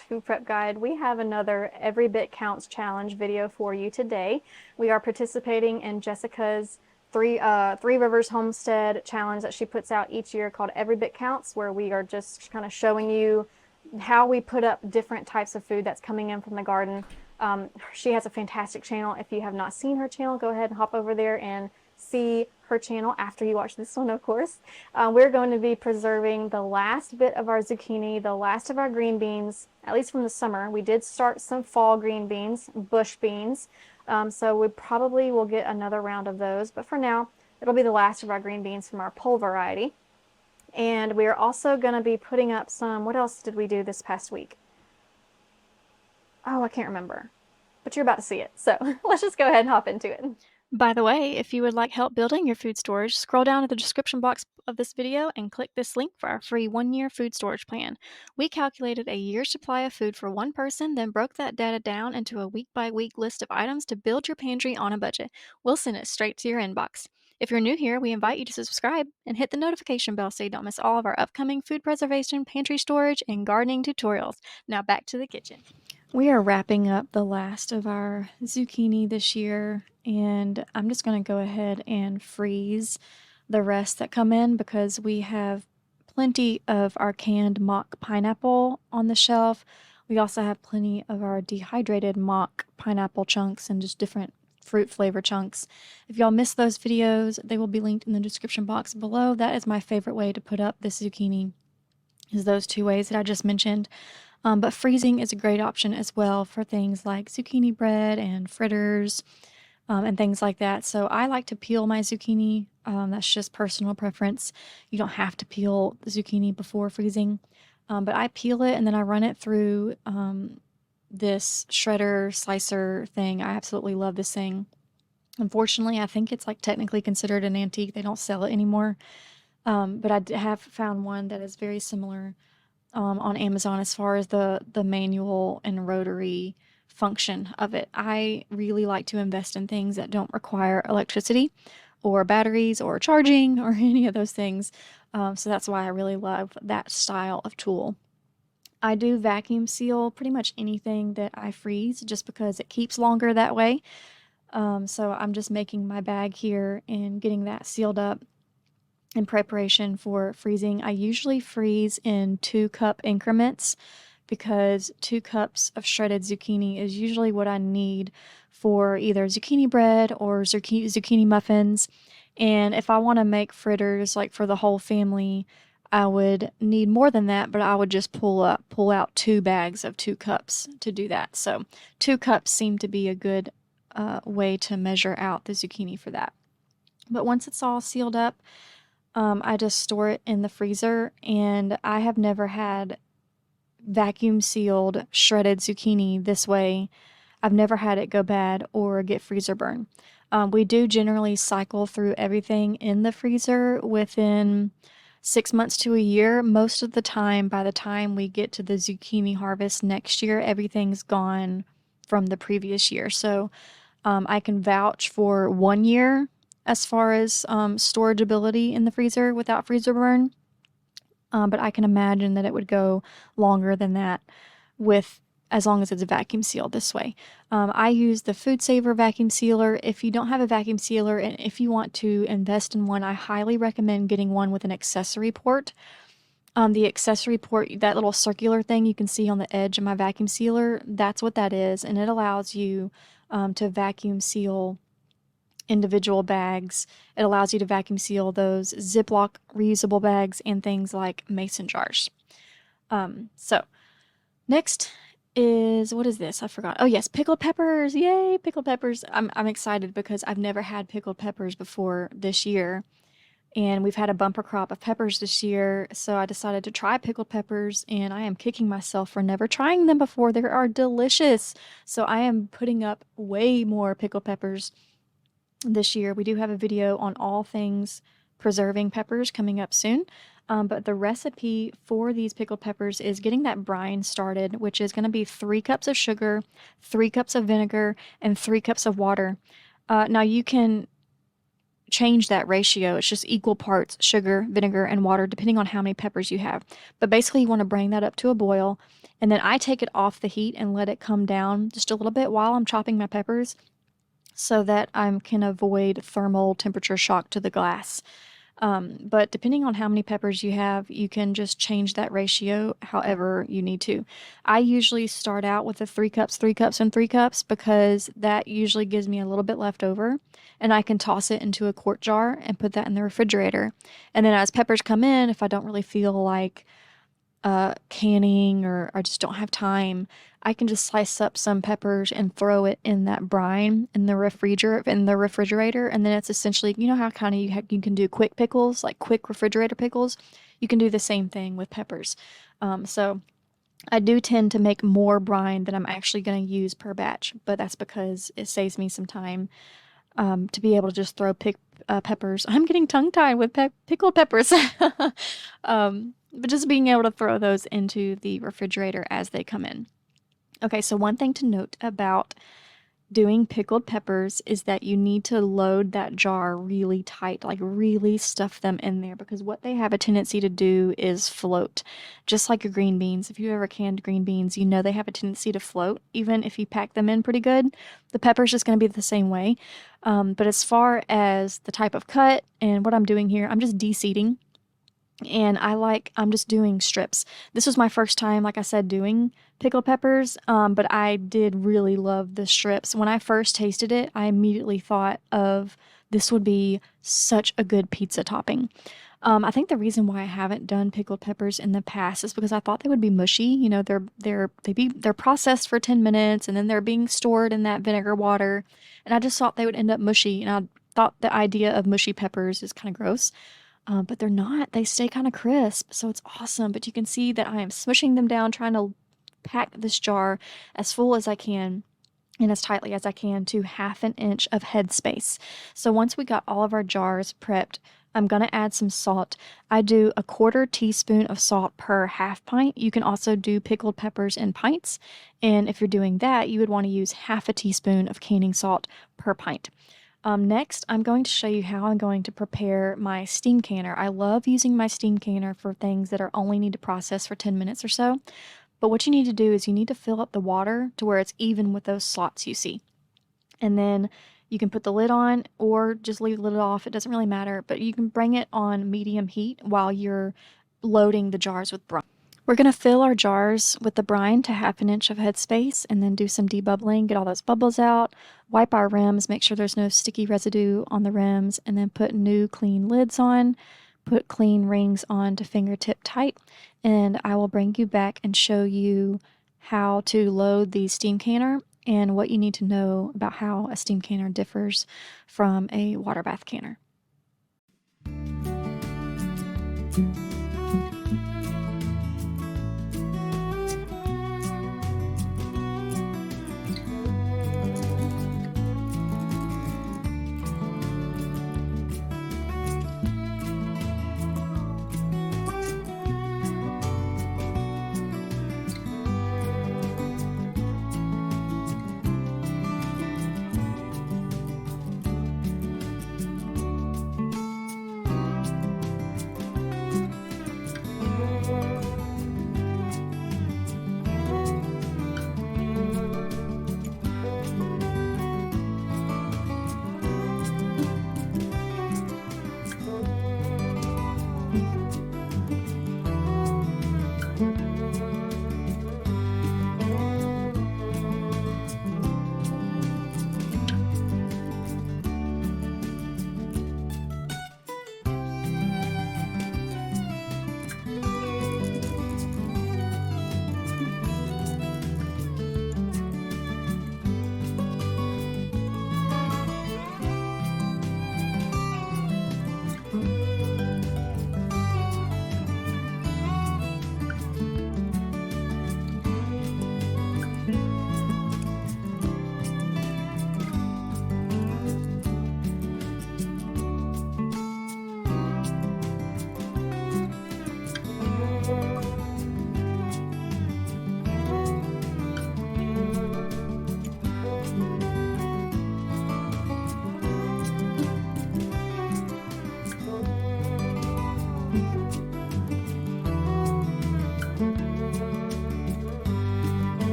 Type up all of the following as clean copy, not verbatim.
to Food Prep Guide. We have another Every Bit Counts challenge video for you today. We are participating in Jessica's Three Rivers Homestead challenge that she puts out each year called Every Bit Counts, where we are just kind of showing you how we put up different types of food that's coming in from the garden. She has a fantastic channel. If you have not seen her channel, go ahead and hop over there and see her channel after you watch this one, of course. We're going to be preserving the last bit of our zucchini, the last of our green beans, at least from the summer. We did start some fall green beans, bush beans, so we probably will get another round of those, but for now, it'll be the last of our green beans from our pole variety. And we are also going to be putting up some, what else did we do this past week? Oh, I can't remember, but you're about to see it. So let's just go ahead and hop into it. By the way, if you would like help building your food storage, scroll down to the description box of this video and click this link for our free 1-year food storage plan. We calculated a year's supply of food for one person, then broke that data down into a week-by-week list of items to build your pantry on a budget. We'll send it straight to your inbox. If you're new here, we invite you to subscribe and hit the notification bell so you don't miss all of our upcoming food preservation, pantry storage, and gardening tutorials. Now back to the kitchen. We are wrapping up the last of our zucchini this year, and I'm just going to go ahead and freeze the rest that come in because we have plenty of our canned mock pineapple on the shelf. We also have plenty of our dehydrated mock pineapple chunks and just different fruit flavor chunks. If y'all missed those videos, they will be linked in the description box below. That is my favorite way to put up this zucchini, is those two ways that I just mentioned. But freezing is a great option as well for things like zucchini bread and fritters and things like that. So I like to peel my zucchini. That's just personal preference. You don't have to peel the zucchini before freezing. But I peel it and then I run it through this shredder slicer thing. I absolutely love this thing. Unfortunately, I think it's like technically considered an antique. They don't sell it anymore. But I have found one that is very similar on Amazon as far as the manual and rotary function of it. I really like to invest in things that don't require electricity or batteries or charging or any of those things. So that's why I really love that style of tool. I do vacuum seal pretty much anything that I freeze just because it keeps longer that way. So I'm just making my bag here and getting that sealed up in preparation for freezing. I usually freeze in 2-cup increments because 2 cups of shredded zucchini is usually what I need for either zucchini bread or zucchini muffins. And if I want to make fritters like for the whole family, I would need more than that, but I would just pull out 2 bags of 2 cups to do that. So 2 cups seem to be a good way to measure out the zucchini for that. But once it's all sealed up, I just store it in the freezer, and I have never had vacuum sealed shredded zucchini this way. I've never had it go bad or get freezer burn. We do generally cycle through everything in the freezer within 6 months to a year. Most of the time, by the time we get to the zucchini harvest next year, everything's gone from the previous year. So I can vouch for 1 year as far as storageability in the freezer without freezer burn. But I can imagine that it would go longer than that with as long as it's vacuum sealed this way. I use the Food Saver vacuum sealer. If you don't have a vacuum sealer and if you want to invest in one, I highly recommend getting one with an accessory port. The accessory port, that little circular thing you can see on the edge of my vacuum sealer, that's what that is, and it allows you to vacuum seal individual bags. It allows you to vacuum seal those Ziploc reusable bags and things like mason jars. So next is, what is this? I forgot. Oh yes, pickled peppers. Yay, pickled peppers. I'm excited because I've never had pickled peppers before this year. And we've had a bumper crop of peppers this year, so I decided to try pickled peppers, and I am kicking myself for never trying them before. They are delicious. So I am putting up way more pickled peppers this year. We do have a video on all things preserving peppers coming up soon. But the recipe for these pickled peppers is getting that brine started, which is going to be 3 cups of sugar, 3 cups of vinegar, and 3 cups of water. Now you can change that ratio. It's just equal parts sugar, vinegar, and water, depending on how many peppers you have. But basically, you want to bring that up to a boil, and then I take it off the heat and let it come down just a little bit while I'm chopping my peppers so that I can avoid thermal temperature shock to the glass. But depending on how many peppers you have, you can just change that ratio however you need to. I usually start out with the 3 cups, 3 cups, and 3 cups because that usually gives me a little bit left over, and I can toss it into a quart jar and put that in the refrigerator. And then as peppers come in, if I don't really feel like canning or I just don't have time, I can just slice up some peppers and throw it in that brine in the refrigerator, and then it's essentially, you know how kind of you can do quick pickles, like quick refrigerator pickles. You can do the same thing with peppers. So I do tend to make more brine than I'm actually going to use per batch, but that's because it saves me some time to be able to just throw peppers. I'm getting tongue-tied with pickled peppers. But just being able to throw those into the refrigerator as they come in. Okay, so one thing to note about doing pickled peppers is that you need to load that jar really tight, like really stuff them in there, because what they have a tendency to do is float. Just like your green beans. If you ever canned green beans, you know they have a tendency to float. Even if you pack them in pretty good, the pepper's just going to be the same way. But as far as the type of cut and what I'm doing here, I'm just de-seeding. And I'm just doing strips. This was my first time, like I said, doing pickled peppers, but I did really love the strips. When I first tasted it, I immediately thought of this would be such a good pizza topping. I think the reason why I haven't done pickled peppers in the past is because I thought they would be mushy. You know, they're processed for 10 minutes and then they're being stored in that vinegar water, and I just thought they would end up mushy, and I thought the idea of mushy peppers is kind of gross. But they're not. They stay kind of crisp, so it's awesome. But you can see that I am smushing them down, trying to pack this jar as full as I can and as tightly as I can to 1/2 inch of headspace. So once we got all of our jars prepped, I'm going to add some salt. I do a 1/4 teaspoon of salt per 1/2 pint. You can also do pickled peppers in pints. And if you're doing that, you would want to use 1/2 teaspoon of canning salt per pint. Next, I'm going to show you how I'm going to prepare my steam canner. I love using my steam canner for things that only need to process for 10 minutes or so. But what you need to do is you need to fill up the water to where it's even with those slots you see. And then you can put the lid on or just leave the lid off. It doesn't really matter, but you can bring it on medium heat while you're loading the jars with brine. We're going to fill our jars with the brine to 1/2 inch of headspace and then do some debubbling, get all those bubbles out, wipe our rims, make sure there's no sticky residue on the rims, and then put new clean lids on, put clean rings on to fingertip tight, and I will bring you back and show you how to load the steam canner and what you need to know about how a steam canner differs from a water bath canner.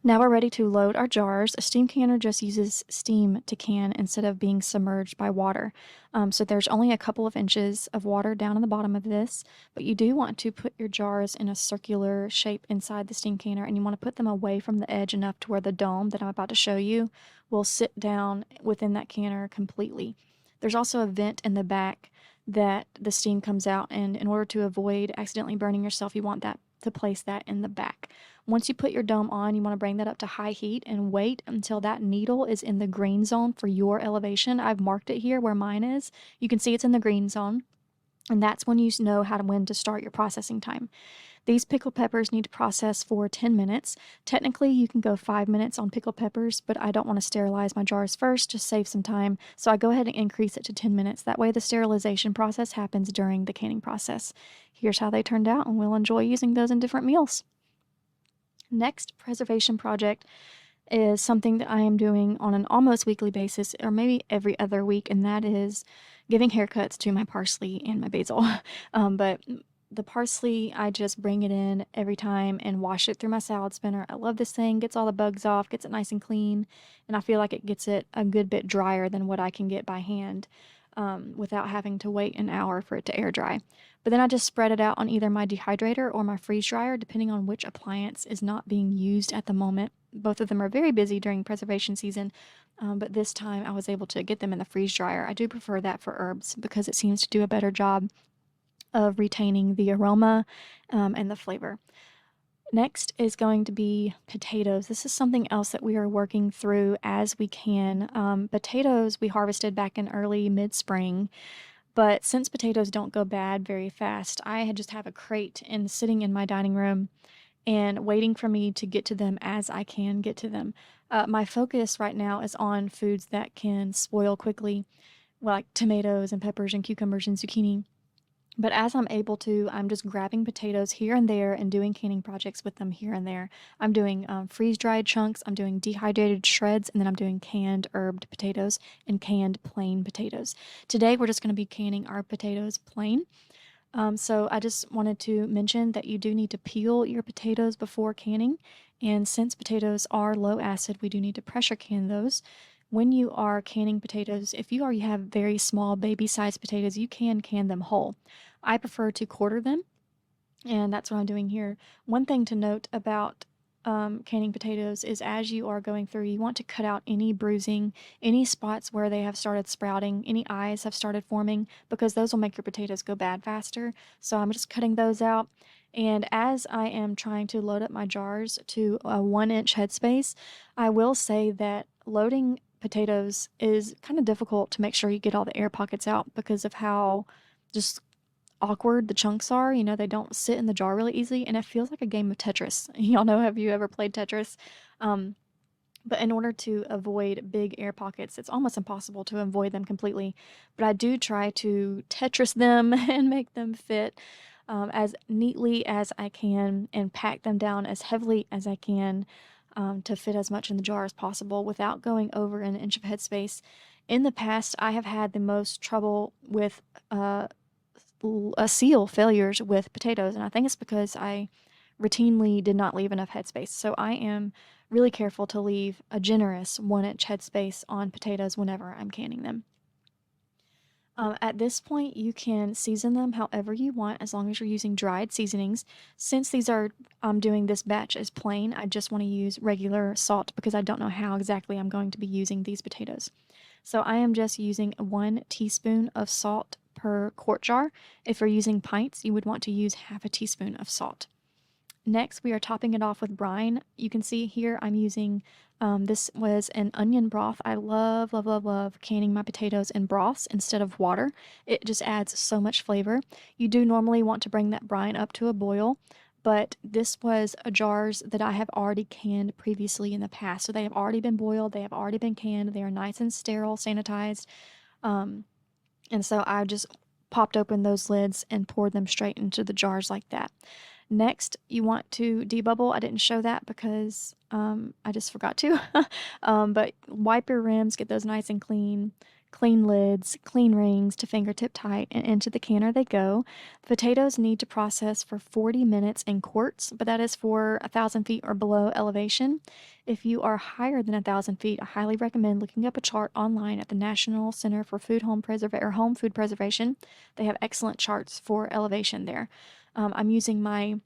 Now we're ready to load our jars. A steam canner just uses steam to can instead of being submerged by water. So there's only a couple of inches of water down in the bottom of this, but you do want to put your jars in a circular shape inside the steam canner, and you want to put them away from the edge enough to where the dome that I'm about to show you will sit down within that canner completely. There's also a vent in the back that the steam comes out, and in order to avoid accidentally burning yourself, you want that to place that in the back. Once you put your dome on, you want to bring that up to high heat and wait until that needle is in the green zone for your elevation. I've marked it here where mine is. You can see it's in the green zone, and that's when you know when to start your processing time. These pickled peppers need to process for 10 minutes. Technically, you can go 5 minutes on pickled peppers, but I don't want to sterilize my jars first, just save some time. So I go ahead and increase it to 10 minutes. That way the sterilization process happens during the canning process. Here's how they turned out, and we'll enjoy using those in different meals. Next preservation project is something that I am doing on an almost weekly basis, or maybe every other week, and that is giving haircuts to my parsley and my basil. But the parsley, I just bring it in every time and wash it through my salad spinner. I love this thing, gets all the bugs off, gets it nice and clean, and I feel like it gets it a good bit drier than what I can get by hand without having to wait an hour for it to air dry. But then I just spread it out on either my dehydrator or my freeze dryer, depending on which appliance is not being used at the moment. Both of them are very busy during preservation season, but this time I was able to get them in the freeze dryer. I do prefer that for herbs because it seems to do a better job of retaining the aroma and the flavor. Next is going to be potatoes. This is something else that we are working through as we can. Potatoes we harvested back in early mid-spring, but since potatoes don't go bad very fast, I had just have a crate sitting in my dining room and waiting for me to get to them as I can get to them. My focus right now is on foods that can spoil quickly, like tomatoes and peppers and cucumbers and zucchini. But as I'm able to, I'm just grabbing potatoes here and there and doing canning projects with them here and there. I'm doing freeze-dried chunks, I'm doing dehydrated shreds, and then I'm doing canned herbed potatoes and canned plain potatoes. Today we're just going to be canning our potatoes plain. So I just wanted to mention that you do need to peel your potatoes before canning, and since potatoes are low acid, we do need to pressure can those. When you are canning potatoes, if you already have very small baby-sized potatoes, you can can them whole. I prefer to quarter them, and that's what I'm doing here. One thing to note about canning potatoes is as you are going through, you want to cut out any bruising, any spots where they have started sprouting, any eyes have started forming, because those will make your potatoes go bad faster. So I'm just cutting those out. And as I am trying to load up my jars to a 1-inch headspace, I will say that loading potatoes is kind of difficult to make sure you get all the air pockets out because of how just awkward the chunks are. You know, they don't sit in the jar really easily, and it feels like a game of Tetris. Y'all know, have you ever played Tetris? Um, but in order to avoid big air pockets, it's almost impossible to avoid them completely. But I do try to Tetris them and make them fit as neatly as I can and pack them down as heavily as I can to fit as much in the jar as possible without going over an inch of headspace. In the past, I have had the most trouble with seal failures with potatoes, and I think it's because I routinely did not leave enough headspace. So I am really careful to leave a generous 1-inch headspace on potatoes whenever I'm canning them. At this point, you can season them however you want as long as you're using dried seasonings. Since I'm doing this batch as plain, I just want to use regular salt because I don't know how exactly I'm going to be using these potatoes. So I am just using 1 teaspoon of salt per quart jar. If you're using pints, you would want to use half a teaspoon of salt. Next, we are topping it off with brine. You can see here I'm using, this was an onion broth. I love, love, love, love canning my potatoes in broths instead of water. It just adds so much flavor. You do normally want to bring that brine up to a boil, but this was jars that I have already canned previously in the past. So they have already been boiled, they have already been canned, they are nice and sterile, sanitized. And so I just popped open those lids and poured them straight into the jars like that. Next, you want to debubble. I didn't show that because I just forgot to. But wipe your rims, get those nice and clean clean lids, clean rings to fingertip tight, and into the canner they go. The potatoes need to process for 40 minutes in quarts, but that is for 1,000 feet or below elevation. If you are higher than 1,000 feet, I highly recommend looking up a chart online at the National Center for Home Food Preservation. They have excellent charts for elevation there. I'm using my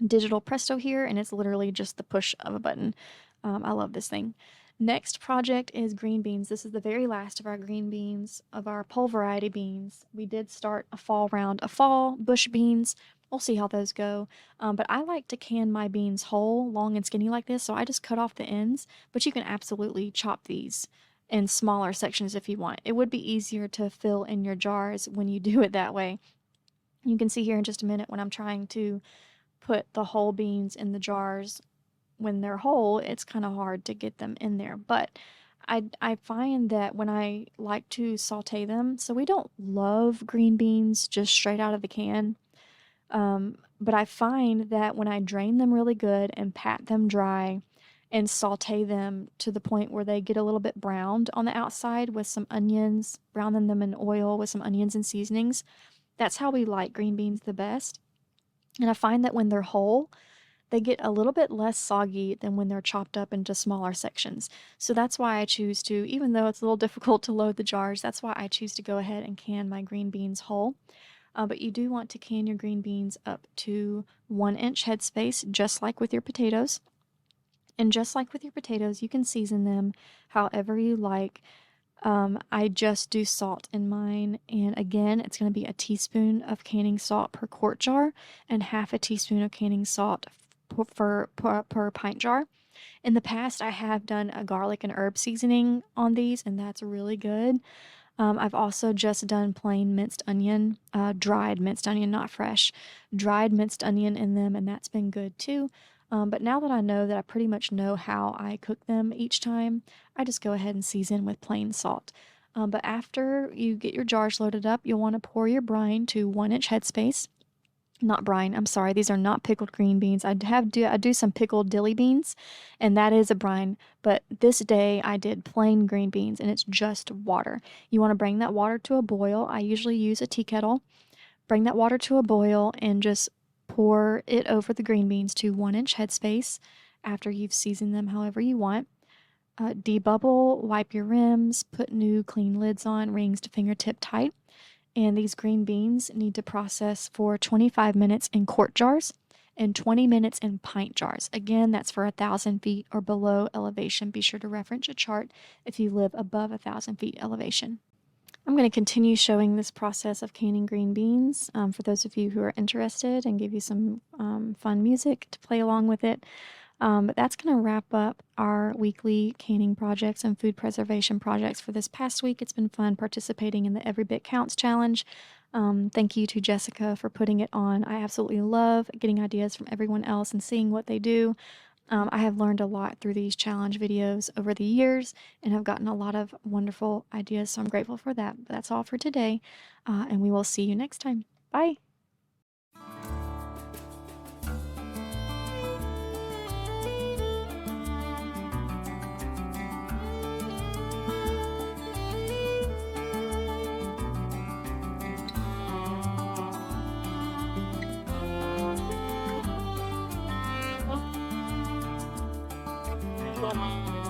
digital Presto here, and it's literally just the push of a button. I love this thing. Next project is green beans. This is the very last of our green beans, of our pole variety beans. We did start a fall round of fall bush beans. We'll see how those go. But I like to can my beans whole, long and skinny like this, so I just cut off the ends, but you can absolutely chop these in smaller sections if you want. It would be easier to fill in your jars when you do it that way. You can see here in just a minute when I'm trying to put the whole beans in the jars. When they're whole, it's kind of hard to get them in there. But I find that when I like to saute them, so we don't love green beans just straight out of the can. But I find that when I drain them really good and pat them dry and saute them to the point where they get a little bit browned on the outside with some onions, browning them in oil with some onions and seasonings, that's how we like green beans the best. And I find that when they're whole, they get a little bit less soggy than when they're chopped up into smaller sections. So that's why I choose to, even though it's a little difficult to load the jars, that's why I choose to go ahead and can my green beans whole. But you do want to can your green beans up to 1-inch headspace, just like with your potatoes. And just like with your potatoes, you can season them however you like. I just do salt in mine, and again, it's going to be a teaspoon of canning salt per quart jar and half a teaspoon of canning salt per pint jar. In the past, I have done a garlic and herb seasoning on these, and that's really good. I've also just done plain minced onion, dried minced onion, not fresh, dried minced onion in them, and that's been good too. But now that I know that I pretty much know how I cook them each time, I just go ahead and season with plain salt. But after you get your jars loaded up, you'll want to pour your brine to 1-inch headspace. Not brine, I'm sorry, these are not pickled green beans. I do some pickled dilly beans, and that is a brine, but this day I did plain green beans, and it's just water. You want to bring that water to a boil. I usually use a tea kettle. Bring that water to a boil and just pour it over the green beans to 1-inch headspace after you've seasoned them however you want. Debubble, wipe your rims, put new clean lids on, rings to fingertip tight. And these green beans need to process for 25 minutes in quart jars and 20 minutes in pint jars. Again, that's for 1,000 feet or below elevation. Be sure to reference your chart if you live above 1,000 feet elevation. I'm going to continue showing this process of canning green beans for those of you who are interested, and give you some fun music to play along with it. But that's going to wrap up our weekly canning projects and food preservation projects for this past week. It's been fun participating in the Every Bit Counts challenge. Thank you to Jessica for putting it on. I absolutely love getting ideas from everyone else and seeing what they do. I have learned a lot through these challenge videos over the years and have gotten a lot of wonderful ideas, so I'm grateful for that. But that's all for today, and we will see you next time. Bye! Well,